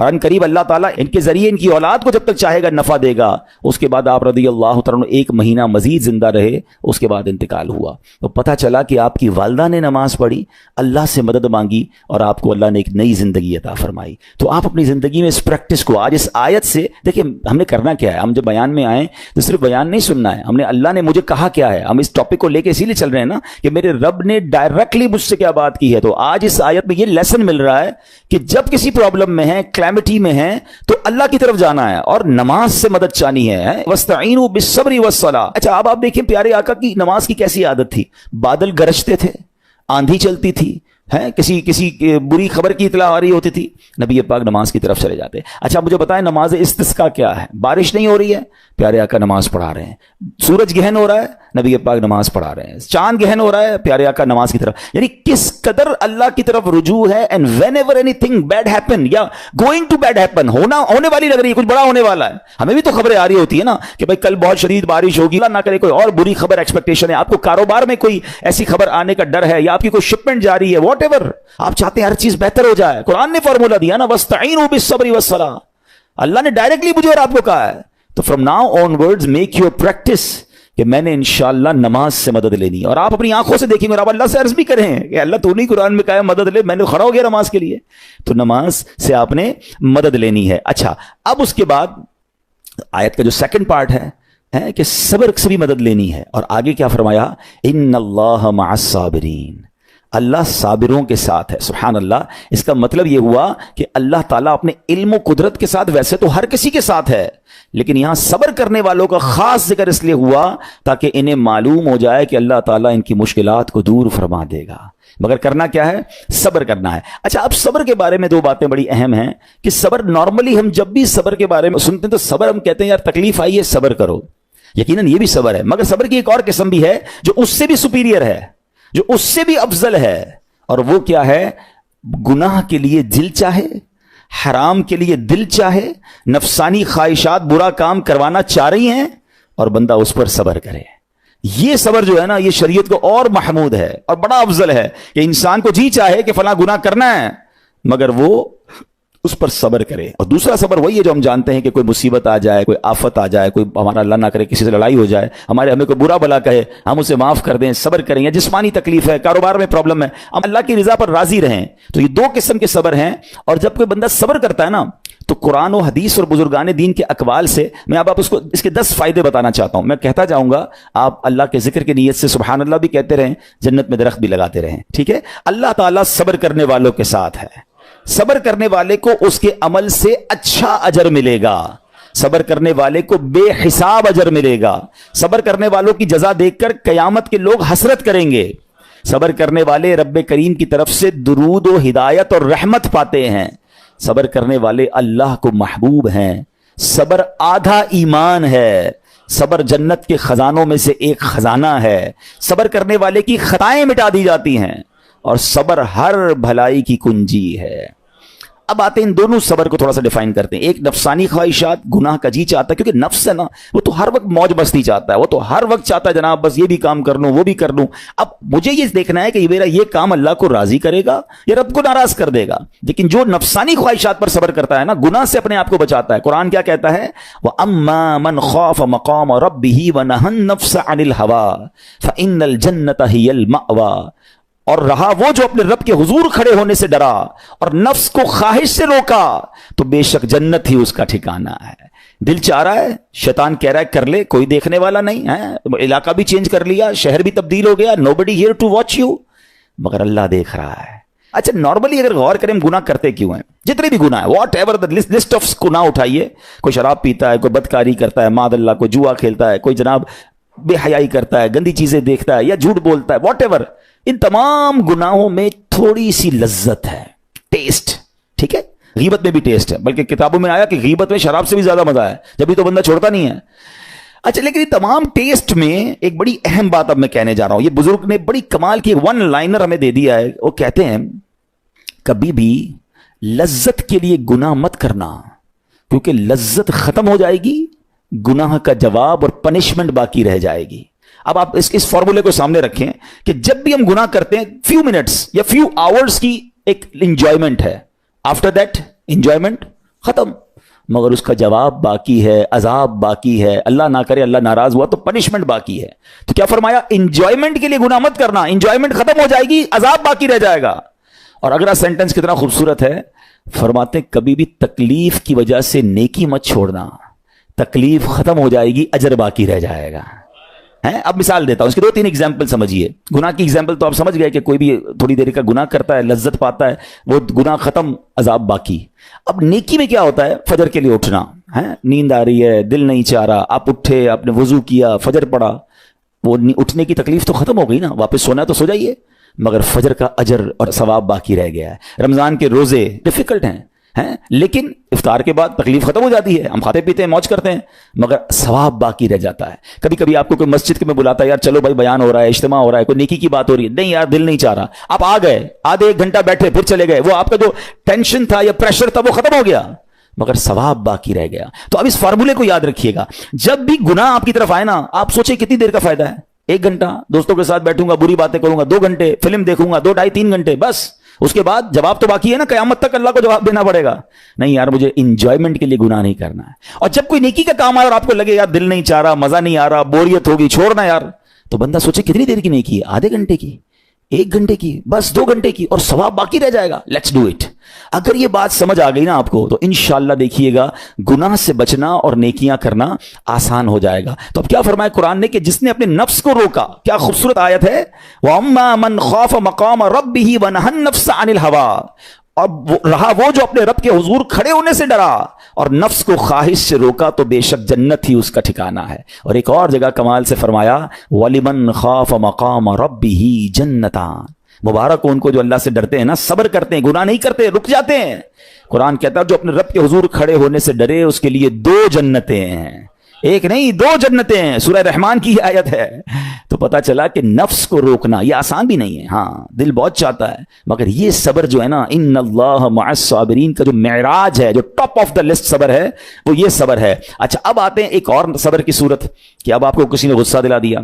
اور ان قریب اللہ تعالیٰ ان کے ذریعے ان کی اولاد کو جب تک چاہے گا نفع دے گا. اس کے بعد آپ رضی اللہ تعالیٰ عنہ 1 مہینہ مزید زندہ رہے, اس کے بعد انتقال ہوا. تو پتہ چلا کہ آپ کی والدہ نے نماز پڑھی, اللہ سے مدد مانگی, اور آپ کو اللہ نے ایک نئی زندگی عطا فرمائی. تو آپ اپنی زندگی میں اس پریکٹس کو آج اس آیت سے دیکھیں. ہم نے کرنا کیا ہے, ہم جب بیان میں آئیں تو صرف بیان نہیں سننا ہے, ہم نے اللہ نے مجھے کہا کیا ہے, ہم اس ٹاپک کو لے کے اسی لیے چل رہے ہیں نا کہ میرے رب نے ڈائریکٹلی مجھ سے کیا بات کی ہے. تو آج اس آیت میں یہ لیسن مل رہا ہے کہ جب کسی پرابلم میں ہیں, کلیمٹی میں ہیں, تو اللہ کی طرف جانا ہے اور نماز سے مدد چاہنی ہے. وَاسْتَعِينُوا بِالصَّبْرِ وَالصَّلَاةِ. اچھا اب آپ دیکھیں پیارے آقا کی نماز کی کیسی عادت تھی. بادل گرجتے تھے, آندھی چلتی تھی, کسی بری خبر کی اطلاع آ رہی ہوتی تھی, نبی پاک نماز کی طرف چلے جاتے. اچھا مجھے بتائیں نماز استسقاء کیا ہے؟ بارش نہیں ہو رہی ہے, پیارے آقا نماز پڑھا رہے ہیں. سورج گہن ہو رہا ہے, نبی پاک نماز پڑھا رہے ہیں. چاند گہن ہو رہا ہے, پیارے آقا نماز کی طرف. یعنی کس قدر اللہ کی طرف رجوع ہے. And whenever anything bad happen یا گوئنگ ٹو بیڈ ہیپن, ہونے والی لگ رہی ہے, کچھ بڑا ہونے والا ہے. ہمیں بھی تو خبریں آ رہی ہوتی ہے نا کہ بھائی کل بہت شدید بارش ہوگی, اللہ نہ کرے کوئی اور بری خبر ایکسپیکٹیشن ہے, آپ کو کاروبار میں کوئی ایسی خبر آنے کا ڈر ہے, یا آپ کی کوئی شپمنٹ جاری ہے, واٹ ایور آپ چاہتے ہیں ہر چیز بہتر ہو جائے. قرآن نے فارمولا دیا نا, وَاسْتَعِينُوا بِالصَّبْرِ وَالصَّلَاةِ. اللہ نے ڈائریکٹلی مجھے اور آپ کو کہا ہے. تو from now on words make your practice کہ میں نے انشاءاللہ نماز سے مدد لینی. اور آپ اپنی آنکھوں سے دیکھیں گے, اور آپ اللہ سے عرض بھی کریں کہ اللہ تو نہیں قرآن میں کہا ہے مدد لے, میں نے کھڑا ہو گیا نماز کے لیے. تو نماز سے آپ نے مدد لینی ہے. اچھا اب اس کے بعد آیت کا جو سیکنڈ پارٹ ہے کہ صبر سے بھی مدد لینی ہے. اور آگے کیا فرمایا, ان اللہ مع الصابرین, اللہ صابروں کے ساتھ ہے. سبحان اللہ. اس کا مطلب یہ ہوا کہ اللہ تعالیٰ اپنے علم و قدرت کے ساتھ ویسے تو ہر کسی کے ساتھ ہے, لیکن یہاں صبر کرنے والوں کا خاص ذکر اس لیے ہوا تاکہ انہیں معلوم ہو جائے کہ اللہ تعالیٰ ان کی مشکلات کو دور فرما دے گا. مگر کرنا کیا ہے, صبر کرنا ہے. اچھا اب صبر کے بارے میں 2 باتیں بڑی اہم ہیں کہ صبر نارملی ہم جب بھی صبر کے بارے میں سنتے ہیں تو صبر ہم کہتے ہیں یار تکلیف آئی ہے صبر کرو, یقیناً یہ بھی صبر ہے, مگر صبر کی ایک اور قسم بھی ہے جو اس سے بھی سپیریئر ہے, جو اس سے بھی افضل ہے. اور وہ کیا ہے, گناہ کے لیے دل چاہے, حرام کے لیے دل چاہے, نفسانی خواہشات برا کام کروانا چاہ رہی ہیں, اور بندہ اس پر صبر کرے. یہ صبر جو ہے نا یہ شریعت کو اور محمود ہے اور بڑا افضل ہے کہ انسان کو جی چاہے کہ فلاں گناہ کرنا ہے مگر وہ اس پر صبر کرے. اور دوسرا صبر وہی ہے جو ہم جانتے ہیں کہ کوئی مصیبت آ جائے, کوئی آفت آ جائے, کوئی ہمارا اللہ نہ کرے کسی سے لڑائی ہو جائے, ہمیں کوئی برا بلا کہے, ہم اسے معاف کر دیں, صبر کریں. یا جسمانی تکلیف ہے, کاروبار میں پرابلم ہے, ہم اللہ کی رضا پر راضی رہیں. تو یہ 2 قسم کے صبر ہیں. اور جب کوئی بندہ صبر کرتا ہے نا تو قرآن و حدیث اور بزرگان دین کے اقوال سے میں اب آپ اس کے 10 فائدے بتانا چاہتا ہوں. میں کہتا جاؤں گا, آپ اللہ کے ذکر کی نیت سے سبحان اللہ بھی کہتے رہیں, جنت میں درخت بھی لگاتے رہیں. ٹھیک ہے. اللہ تعالیٰ صبر کرنے والوں کے ساتھ ہے. صبر کرنے والے کو اس کے عمل سے اچھا اجر ملے گا, صبر کرنے والے کو بے حساب اجر ملے گا. صبر کرنے والوں کی جزا دیکھ کر قیامت کے لوگ حسرت کریں گے. صبر کرنے والے رب کریم کی طرف سے درود و ہدایت اور رحمت پاتے ہیں. صبر کرنے والے اللہ کو محبوب ہیں. صبر آدھا ایمان ہے. صبر جنت کے خزانوں میں سے ایک خزانہ ہے. صبر کرنے والے کی خطائیں مٹا دی جاتی ہیں, اور صبر ہر بھلائی کی کنجی ہے. اب آتے ہیں ان دونوں صبر کو تھوڑا سا ڈیفائن کرتے ہیں. ایک نفسانی خواہشات, گناہ کا جی چاہتا ہے, کیونکہ نفس ہے نا وہ تو ہر وقت موج مستی چاہتا ہے, وہ تو ہر وقت چاہتا ہے جناب بس یہ بھی کام کر لوں وہ بھی کر لوں. اب مجھے یہ دیکھنا ہے کہ میرا یہ کام اللہ کو راضی کرے گا یا رب کو ناراض کر دے گا. لیکن جو نفسانی خواہشات پر صبر کرتا ہے نا, گناہ سے اپنے آپ کو بچاتا ہے, قرآن کیا کہتا ہے, وَأَمَّا مَنْ خَافَ مَقَامَ رَبِّهِ وَنَهَى النَّفْسَ عَنِ الْهَوَىٰ فَإِنَّ الْجَنَّةَ هِيَ الْمَأْوَىٰ. اور رہا وہ جو اپنے رب کے حضور کھڑے ہونے سے ڈرا اور نفس کو خواہش سے روکا تو بے شک جنت ہی اس کا ٹھکانہ ہے. دل چاہ رہا ہے, شیطان کہہ رہا ہے کر لے, کوئی دیکھنے والا نہیں ہے, علاقہ بھی چینج کر لیا, شہر بھی تبدیل ہو گیا, nobody here to watch you, مگر اللہ دیکھ رہا ہے. اچھا نارملی اگر غور کریں ہم گناہ کرتے کیوں ہیں, جتنے بھی گناہ ہیں, what ever the list of گناہ اٹھائیے, کوئی شراب پیتا ہے, کوئی بدکاری کرتا ہے, معاذ اللہ, کوئی جوا کھیلتا ہے, کوئی جناب بے حیائی کرتا ہے, گندی چیزیں دیکھتا ہے یا جھوٹ بولتا ہے, واٹ ایور, ان تمام گناہوں میں تھوڑی سی لذت ہے, ٹیسٹ. ٹھیک ہے, غیبت میں بھی ٹیسٹ ہے, بلکہ کتابوں میں آیا کہ غیبت میں شراب سے بھی زیادہ مزہ ہے, جبھی تو بندہ چھوڑتا نہیں ہے. اچھا لیکن یہ تمام ٹیسٹ میں ایک بڑی اہم بات اب میں کہنے جا رہا ہوں. یہ بزرگ نے بڑی کمال کی 1 لائنر ہمیں دے دیا ہے. وہ کہتے ہیں کبھی بھی لذت کے لیے گناہ مت کرنا, کیونکہ لذت ختم ہو جائے گی, گناہ کا جواب اور پنشمنٹ باقی رہ جائے گی. اب آپ اس فارمولے کو سامنے رکھیں کہ جب بھی ہم گناہ کرتے ہیں فیو منٹس یا فیو آورز کی ایک انجوائمنٹ ہے, آفٹر دیٹ انجوائمنٹ ختم. مگر اس کا جواب باقی ہے, عذاب باقی ہے, اللہ نہ کرے اللہ ناراض ہوا تو پنشمنٹ باقی ہے. تو کیا فرمایا, انجوائمنٹ کے لیے گناہ مت کرنا, انجوائمنٹ ختم ہو جائے گی, عذاب باقی رہ جائے گا. اور اگلا سینٹنس کتنا خوبصورت ہے, فرماتے ہیں کبھی بھی تکلیف کی وجہ سے نیکی مت چھوڑنا, تکلیف ختم ہو جائے گی, اجر باقی رہ جائے گا. اب مثال دیتا ہوں, اس کی 2-3 ایگزامپل سمجھیے. گناہ کی ایگزامپل تو آپ سمجھ گئے کہ کوئی بھی تھوڑی دیر کا گناہ کرتا ہے, لذت پاتا ہے, وہ گناہ ختم, عذاب باقی. اب نیکی میں کیا ہوتا ہے, فجر کے لیے اٹھنا ہے, نیند آ رہی ہے, دل نہیں چاہ رہا, آپ اٹھے, آپ نے وضو کیا, فجر پڑا, وہ اٹھنے کی تکلیف تو ختم ہو گئی نا, واپس سونا تو سو جائیے, مگر فجر کا اجر اور ثواب باقی رہ گیا ہے. رمضان کے روزے ڈیفیکلٹ ہیں, لیکن افطار کے بعد تکلیف ختم ہو جاتی ہے, ہم کھاتے پیتے ہیں, موج کرتے ہیں, مگر ثواب باقی رہ جاتا ہے. کبھی کبھی آپ کو کوئی مسجد میں بلاتا ہے, یار چلو بھائی بیان ہو رہا ہے, اجتماع ہو رہا ہے, کوئی نیکی کی بات ہو رہی ہے, نہیں یار دل نہیں چاہ رہا, آپ آ گئے, آدھے 1 گھنٹہ بیٹھے, پھر چلے گئے, وہ آپ کا جو ٹینشن تھا یا پریشر تھا وہ ختم ہو گیا, مگر ثواب باقی رہ گیا. تو اب اس فارمولے کو یاد رکھیے گا, جب بھی گناہ آپ کی طرف آئے نا, آپ سوچیں کتنی دیر کا فائدہ ہے. 1 گھنٹہ دوستوں کے ساتھ بیٹھوں گا, بری باتیں کروں گا, 2 گھنٹے فلم دیکھوں گا, 2 ڈھائی 3 گھنٹے, بس اس کے بعد جواب تو باقی ہے نا, قیامت تک اللہ کو جواب دینا پڑے گا. نہیں یار مجھے انجوائمنٹ کے لیے گناہ نہیں کرنا ہے. اور جب کوئی نیکی کا کام آئے اور آپ کو لگے یار دل نہیں چاہ رہا, مزہ نہیں آ رہا, بوریت ہوگی, چھوڑنا یار, تو بندہ سوچے کتنی دیر کی نیکی ہے, آدھے گھنٹے کی, 1 گھنٹے کی, بس 2 گھنٹے کی, اور ثواب باقی رہ جائے گا. Let's do it. اگر یہ بات سمجھ آ گئی نا آپ کو, تو انشاءاللہ دیکھیے گا گناہ سے بچنا اور نیکیاں کرنا آسان ہو جائے گا. تو اب کیا فرمایا قرآن نے کہ جس نے اپنے نفس کو روکا, کیا خوبصورت آیت ہے, وَأَمَّا مَنْ خَافَ مَقَامَ رَبِّهِ وَنَهَى النَّفْسَ عَنِ الْهَوَىٰ, اور رہا وہ جو اپنے رب کے حضور کھڑے ہونے سے ڈرا اور نفس کو خواہش سے روکا, تو بے شک جنت ہی اس کا ٹھکانہ ہے. اور ایک اور جگہ کمال سے فرمایا, وَلِمَنْ خَافَ مَقَامَ رَبِّهِ جَنَّتَانِ, مبارک ان کو جو اللہ سے ڈرتے ہیں نا, صبر کرتے ہیں, گناہ نہیں کرتے, رک جاتے ہیں. قرآن کہتا ہے جو اپنے رب کے حضور کھڑے ہونے سے ڈرے اس کے لیے 2 جنتیں ہیں, 1 نہیں 2 جنتیں ہیں. سورہ رحمان کی آیت ہے. تو پتا چلا کہ نفس کو روکنا یہ آسان بھی نہیں ہے, ہاں دل بہت چاہتا ہے, مگر یہ صبر جو ہے نا, ان اللہ مع الصابرین کا جو معراج ہے, جو ٹاپ آف دا لسٹ صبر ہے, وہ یہ صبر ہے. اچھا اب آتے ہیں ایک اور صبر کی صورت, کہ اب آپ کو کسی نے غصہ دلا دیا,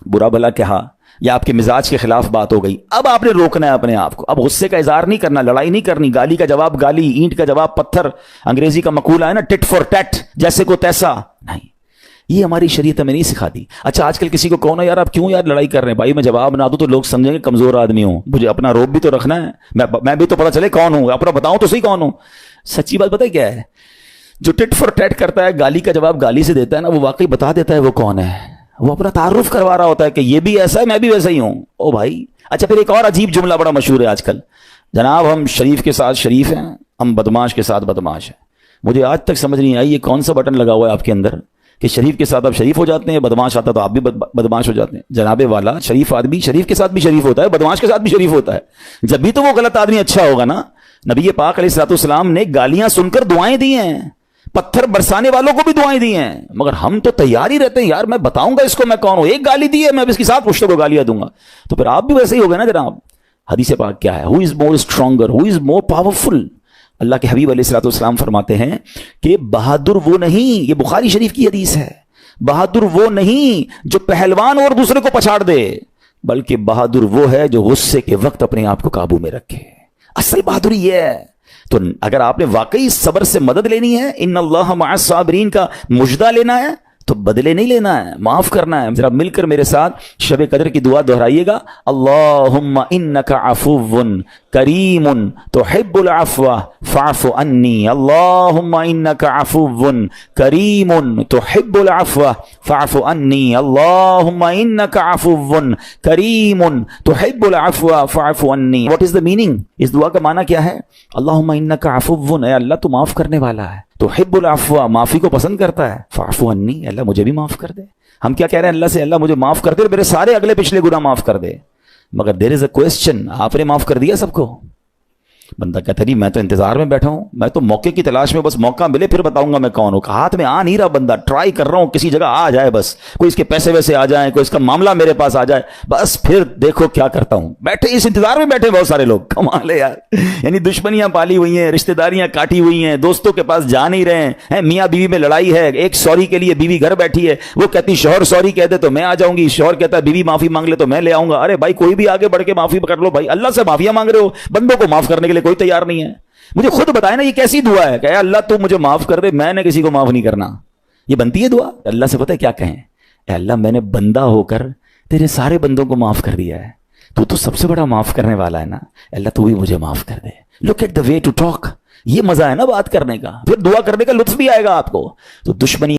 برا بھلا کہا, یا آپ کے مزاج کے خلاف بات ہو گئی, اب آپ نے روکنا ہے اپنے آپ کو. اب غصے کا اظہار نہیں کرنا, لڑائی نہیں کرنی, گالی کا جواب گالی, اینٹ کا جواب پتھر, انگریزی کا مقولہ ہے نا ٹٹ فور ٹیٹ, جیسے کو تیسا نہیں, یہ ہماری شریعت ہمیں نہیں سکھاتی. اچھا آج کل کسی کو کہو نا یار آپ کیوں یار لڑائی کر رہے ہیں, بھائی میں جواب نہ دوں تو لوگ سمجھیں گے کمزور آدمی ہوں, مجھے اپنا روب بھی تو رکھنا ہے, میں بھی تو پتا چلے کون ہوں, اپنا بتاؤں تو صحیح کون ہوں. سچی بات پتہ کیا ہے, جو ٹٹ فور ٹیٹ کرتا ہے, گالی کا جواب گالی سے دیتا ہے نا, وہ واقعی بتا دیتا ہے وہ کون ہے, وہ اپنا تعارف کروا رہا ہوتا ہے کہ یہ بھی ایسا ہے, میں بھی ویسا ہی ہوں. او بھائی. اچھا پھر ایک اور عجیب جملہ بڑا مشہور ہے آج کل, جناب ہم شریف کے ساتھ شریف ہیں, ہم بدماش کے ساتھ بدماش ہیں. مجھے آج تک سمجھ نہیں آئی یہ کون سا بٹن لگا ہوا ہے آپ کے اندر کہ شریف کے ساتھ آپ شریف ہو جاتے ہیں, بدماش آتا تو آپ بھی بدماش ہو جاتے ہیں. جناب والا, شریف آدمی شریف کے ساتھ بھی شریف ہوتا ہے, بدماش کے ساتھ بھی شریف ہوتا ہے. جب بھی تو وہ غلط آدمی اچھا ہوگا نا. نبی پاک علیہ الصلوۃ والسلام نے گالیاں سن کر دعائیں دی ہیں, پتھر برسانے والوں کو بھی دعائیں دی ہیں, مگر ہم تو تیار ہی رہتے ہیں, یار میں بتاؤں گا اس کو میں کون ہوں, 1 گالی دی ہے میں اس کے ساتھ پشتوں کو گالیاں دوں گا. تو پھر آپ بھی ویسے ہی ہو گئے نا جناب. حدیث پاک کیا ہے, ہو از مور اسٹرانگر, ہو از مور پاورفل. اللہ کے حبیب علیہ الصلوۃ والسلام فرماتے ہیں کہ بہادر وہ نہیں, یہ بخاری شریف کی حدیث ہے, بہادر وہ نہیں جو پہلوان اور دوسرے کو پچھاڑ دے, بلکہ بہادر وہ ہے جو غصے کے وقت اپنے آپ کو قابو میں رکھے. اصل بہادری یہ ہے. تو اگر آپ نے واقعی صبر سے مدد لینی ہے, ان اللہ مع الصابرین کا مجدہ لینا ہے, تو بدلے نہیں لینا ہے, معاف کرنا ہے. ذرا مل کر میرے ساتھ شب قدر کی دعا دہرائیے گا, اللہم انک عفو کریم تحب العفو فاعف عنی, اللہم انک عفو کریم تحب العفو فاعف عنی, اللہم انک عفو کریم تحب العفو فاعف عنی. واٹ از دا میننگ, اس دعا کا معنی کیا ہے؟ اللہم انک عفو, اے اللہ تو معاف کرنے والا ہے, تحب العفو, معافی کو پسند کرتا ہے, فاعف عنی, اللہ مجھے بھی معاف کر دے. ہم کیا کہہ رہے ہیں اللہ سے, اللہ مجھے معاف کر دے اور میرے سارے اگلے پچھلے گناہ معاف کر دے. مگر دیر از اے کوسچن, آپ نے معاف کر دیا سب کو؟ بندہ کہتا نہیں میں تو انتظار میں بیٹھا ہوں, میں تو موقع کی تلاش میں, بس موقع ملے پھر بتاؤں گا میں کون ہوں. ہاتھ میں آ نہیں رہا بندہ, ٹرائی کر رہا ہوں کسی جگہ آ جائے, بس کوئی اس کے پیسے ویسے آ جائیں, کوئی اس کا معاملہ میرے پاس آ جائے, بس پھر دیکھو کیا کرتا ہوں. بیٹھے اس انتظار میں بیٹھے بہت سارے لوگ, کمال ہے یار. یعنی دشمنیاں پالی ہوئی ہیں, رشتہ داریاں کاٹی ہوئی ہیں, دوستوں کے پاس جا نہیں رہے ہیں, میاں بیوی میں لڑائی ہے, ایک سوری کے لیے بیوی گھر بیٹھی ہے, وہ کہتی شوہر سوری کہہ دے تو میں آ جاؤں گی, شوہر کہتا ہے بیوی معافی مانگ لے تو میں لے آؤں گا. ارے بھائی کوئی بھی آگے بڑھ کے معافی کر لو بھائی, اللہ سے معافیاں مانگ رہے ہو, بندوں کو معاف کرنے کے لیے لیے کوئی تیار نہیں ہے. مجھے خود بتائے نا یہ کیسی دعا ہے کہ اے اللہ تو مجھے معاف کر دے, میں نے کسی کو معاف نہیں کرنا. یہ بنتی ہے دعا؟ اللہ سے پتہ ہے کیا کہیں, اے اللہ میں نے بندہ ہو کر تیرے سارے بندوں کو معاف کر دیا ہے, تو سب سے بڑا معاف کرنے والا ہے نا, اللہ تو بھی مجھے معاف کر دے. Look at the way to talk. یہ مزہ ہے نا بات کرنے کا, پھر دعا کرنے کا لطف بھی آئے گا آپ کو. تو دشمنی